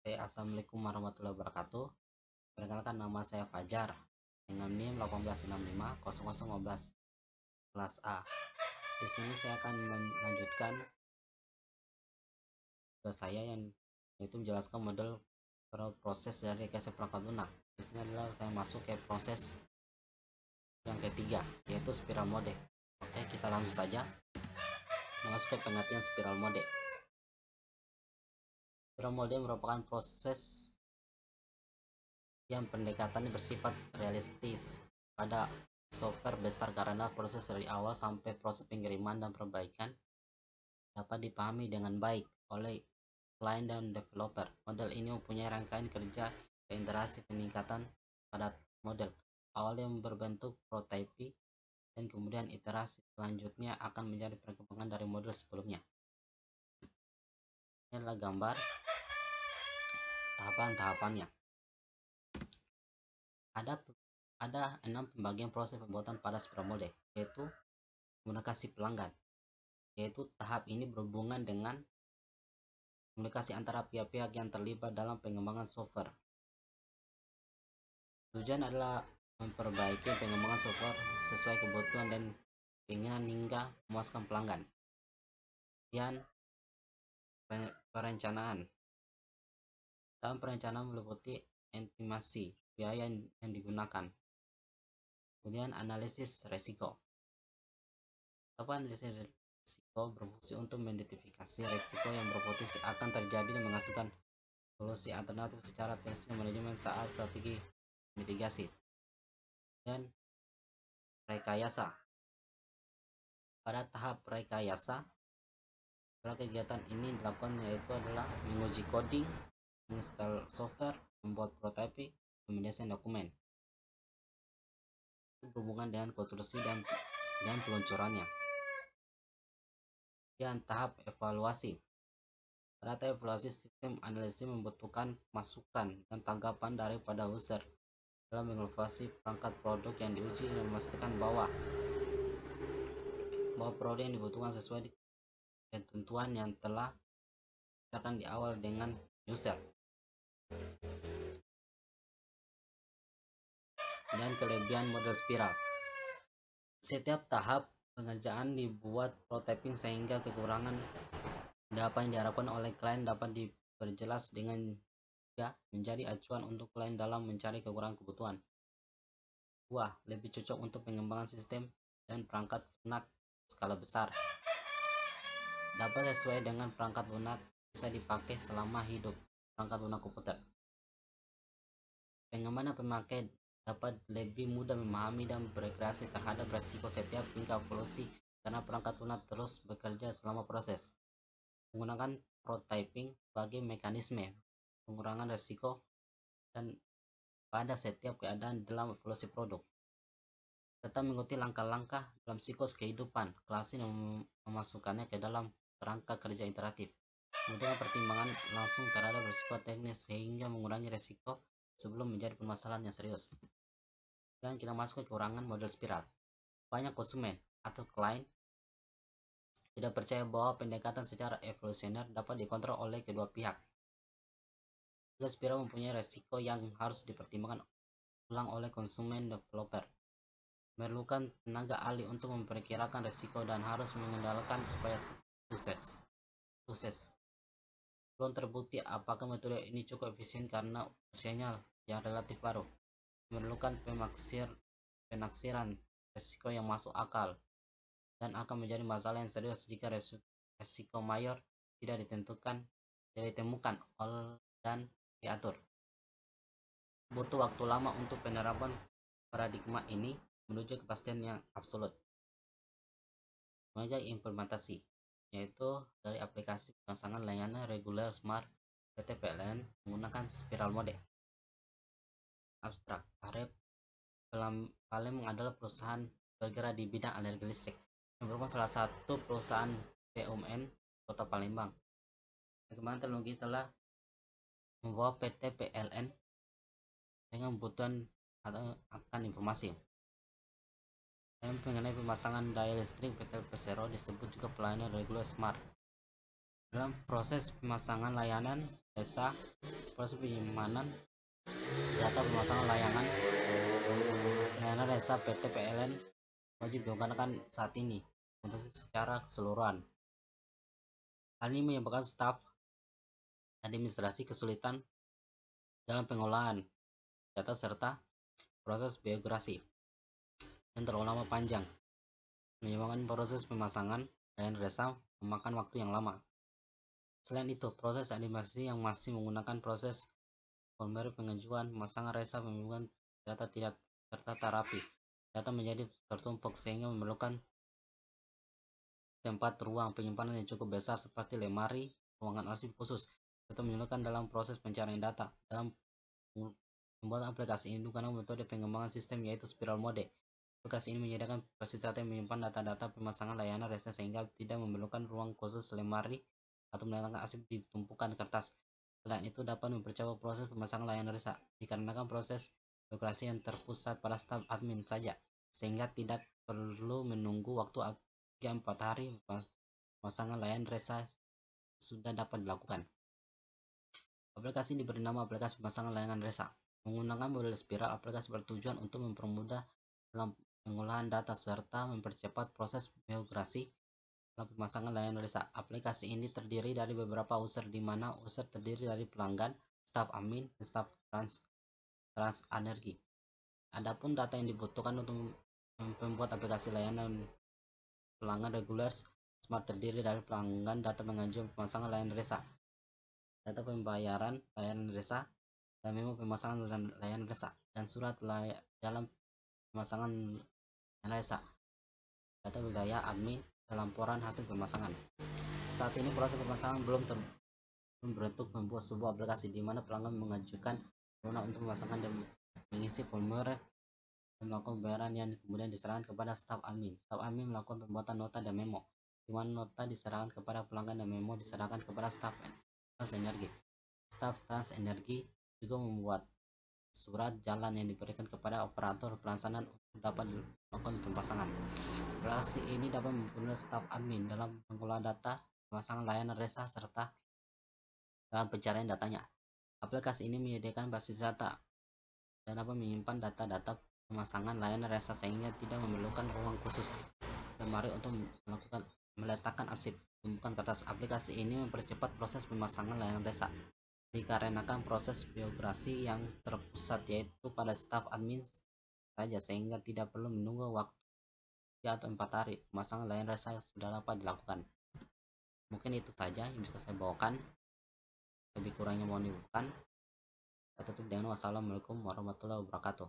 Assalamualaikum warahmatullahi wabarakatuh. Perkenalkan, nama saya Fajar dengan NIM 18650015 kelas A. Di sini saya akan melanjutkan tugas saya yang yaitu menjelaskan model proses dari rekayasa perangkat lunak. Di sini adalah saya masuk ke proses yang ketiga, yaitu spiral mode. Oke, kita langsung saja masuk ke pengertian spiral mode. Spiral mode merupakan proses yang pendekatannya bersifat realistis pada software besar karena proses dari awal sampai proses pengiriman dan perbaikan dapat dipahami dengan baik oleh klien dan developer. Model ini mempunyai rangkaian kerja dan interaksi peningkatan pada model. Awalnya berbentuk prototipe dan kemudian iterasi selanjutnya akan menjadi perkembangan dari model sebelumnya. Ini adalah gambar tahapan-tahapannya. Ada 6 pembagian proses pembuatan pada spiral mode, yaitu komunikasi pelanggan, yaitu tahap ini berhubungan dengan komunikasi antara pihak-pihak yang terlibat dalam pengembangan software. Tujuan adalah memperbaiki pengembangan software sesuai kebutuhan dan keinginan hingga memuaskan pelanggan. Dan perencanaan. Dalam perencanaan meliputi estimasi biaya yang digunakan. Kemudian analisis resiko. Analisis resiko berfungsi untuk mengidentifikasi resiko yang berpotensi akan terjadi dan menghasilkan solusi alternatif secara teknis manajemen saat strategi mitigasi. Dan rekayasa. Pada tahap rekayasa, kegiatan ini dilakukan yaitu adalah menguji coding, menginstal software, membuat prototipe, mendesain dokumen. Berhubungan dengan konstruksi dan peluncurannya. Dan tahap evaluasi. Pada tahap evaluasi, sistem analisis membutuhkan masukan dan tanggapan daripada user dalam mengevaluasi perangkat produk yang diuji dan memastikan bahwa produk yang dibutuhkan sesuai ketentuan yang telah ditetapkan di awal dengan user. Dan kelebihan model spiral. Setiap tahap pengerjaan dibuat prototyping sehingga kekurangan apa yang diharapkan oleh klien dapat diperjelas dengan menjadi acuan untuk klien dalam mencari kekurangan kebutuhan. Lebih cocok untuk pengembangan sistem dan perangkat lunak skala besar. Dapat sesuai dengan perangkat lunak, bisa dipakai selama hidup perangkat lunak komputer. Pengembangan pemakai dapat lebih mudah memahami dan berekreasi terhadap resiko setiap tingkat evolusi karena perangkat lunak terus bekerja selama proses. Menggunakan prototyping sebagai mekanisme pengurangan resiko dan pada setiap keadaan dalam evolusi produk, serta mengikuti langkah-langkah dalam siklus kehidupan klasik dan memasukkannya ke dalam kerangka kerja interaktif. Kemudian pertimbangan langsung terhadap risiko teknis sehingga mengurangi risiko sebelum menjadi permasalahan yang serius. Dan kita masuk ke kekurangan model spiral. Banyak konsumen atau klien tidak percaya bahwa pendekatan secara evolusioner dapat dikontrol oleh kedua pihak. Model spiral mempunyai risiko yang harus dipertimbangkan ulang oleh konsumen developer. Memerlukan tenaga ahli untuk memperkirakan risiko dan harus mengendalikan supaya sukses. Belum terbukti apakah metode ini cukup efisien karena usianya yang relatif baru. Memerlukan penaksiran risiko yang masuk akal dan akan menjadi masalah yang serius jika risiko mayor tidak ditemukan dan diatur. Butuh waktu lama untuk penerapan paradigma ini menuju kepastian yang absolut. Mengenai implementasi, yaitu dari aplikasi pemasangan layanan reguler smart PT PLN menggunakan spiral mode. Abstrak. Palem adalah perusahaan bergerak di bidang energi listrik yang merupakan salah satu perusahaan BUMN Kota Palembang. Perkembangan teknologi telah membawa PT PLN dengan kebutuhan akan informasi. Dan mengenai pemasangan daya listrik, PT Persero disebut juga pelayanan reguler smart. Dalam proses pemasangan layanan desa, proses penyimpanan data pemasangan layanan desa PT PLN wajib digunakan saat ini untuk secara keseluruhan. Hal ini menyebabkan staf administrasi kesulitan dalam pengolahan data serta proses biografi yang terlalu lama panjang, menyebabkan proses pemasangan layanan desa memakan waktu yang lama. Selain itu, proses animasi yang masih menggunakan proses formulir pengajuan pemasangan resa menyebabkan data tidak tertata rapi. Data menjadi tertumpuk sehingga memerlukan tempat ruang penyimpanan yang cukup besar seperti lemari, ruangan arsip khusus, serta menyulitkan dalam proses pencarian data. Dalam pembuatan aplikasi ini digunakan metode pengembangan sistem yaitu spiral mode. Aplikasi ini menyediakan fasilitas yang menyimpan data-data pemasangan layanan resa sehingga tidak memerlukan ruang khusus lemari atau mendatangkan arsip di tumpukan kertas. Selain itu dapat mempercepat proses pemasangan layanan resa dikarenakan proses birokrasi yang terpusat pada staf admin saja, sehingga tidak perlu menunggu waktu 3-4 hari pemasangan layanan resa sudah dapat dilakukan. Aplikasi diberi nama aplikasi pemasangan layanan resa. Menggunakan model spiral, aplikasi bertujuan untuk mempermudah dalam pengolahan data serta mempercepat proses migrasi dalam pemasangan layanan resa. Aplikasi ini terdiri dari beberapa user di mana user terdiri dari pelanggan, staf admin, dan staf TransEnergi. Adapun data yang dibutuhkan untuk membuat aplikasi layanan pelanggan reguler smart terdiri dari pelanggan, data pengajuan pemasangan layanan resa, data pembayaran layanan resa, dan memo pemasangan layanan resa, dan surat dalam pemasangan layanan resa, data wilayah admin, dan laporan hasil pemasangan. Saat ini proses pemasangan belum berbentuk membuat sebuah aplikasi di mana pelanggan mengajukan permohonan untuk memasangkan dan mengisi formulir dan melakukan pembayaran yang kemudian diserahkan kepada staf admin. Staf admin melakukan pembuatan nota dan memo, di mana nota diserahkan kepada pelanggan dan memo diserahkan kepada staf TransEnergi. Staf TransEnergi juga membuat surat jalan yang diberikan kepada operator pelaksanaan untuk dapat dilakukan pemasangan. Aplikasi ini dapat mempermudah staf admin dalam mengelola data pemasangan layanan resa serta dalam pencarian datanya. Aplikasi ini menyediakan basis data dan dapat menyimpan data-data pemasangan layanan resa sehingga tidak memerlukan ruang khusus lemari untuk meletakkan arsip tumpukan kertas. Aplikasi ini mempercepat proses pemasangan layanan resa dikarenakan proses biografi yang terpusat yaitu pada staf admin saja sehingga tidak perlu menunggu waktu 3 atau 4 hari pemasangan layanan resa sudah dapat dilakukan. Mungkin itu saja yang bisa saya bawakan, lebih kurangnya mohon dimaafkan. Saya tutup dengan wassalamualaikum warahmatullahi wabarakatuh.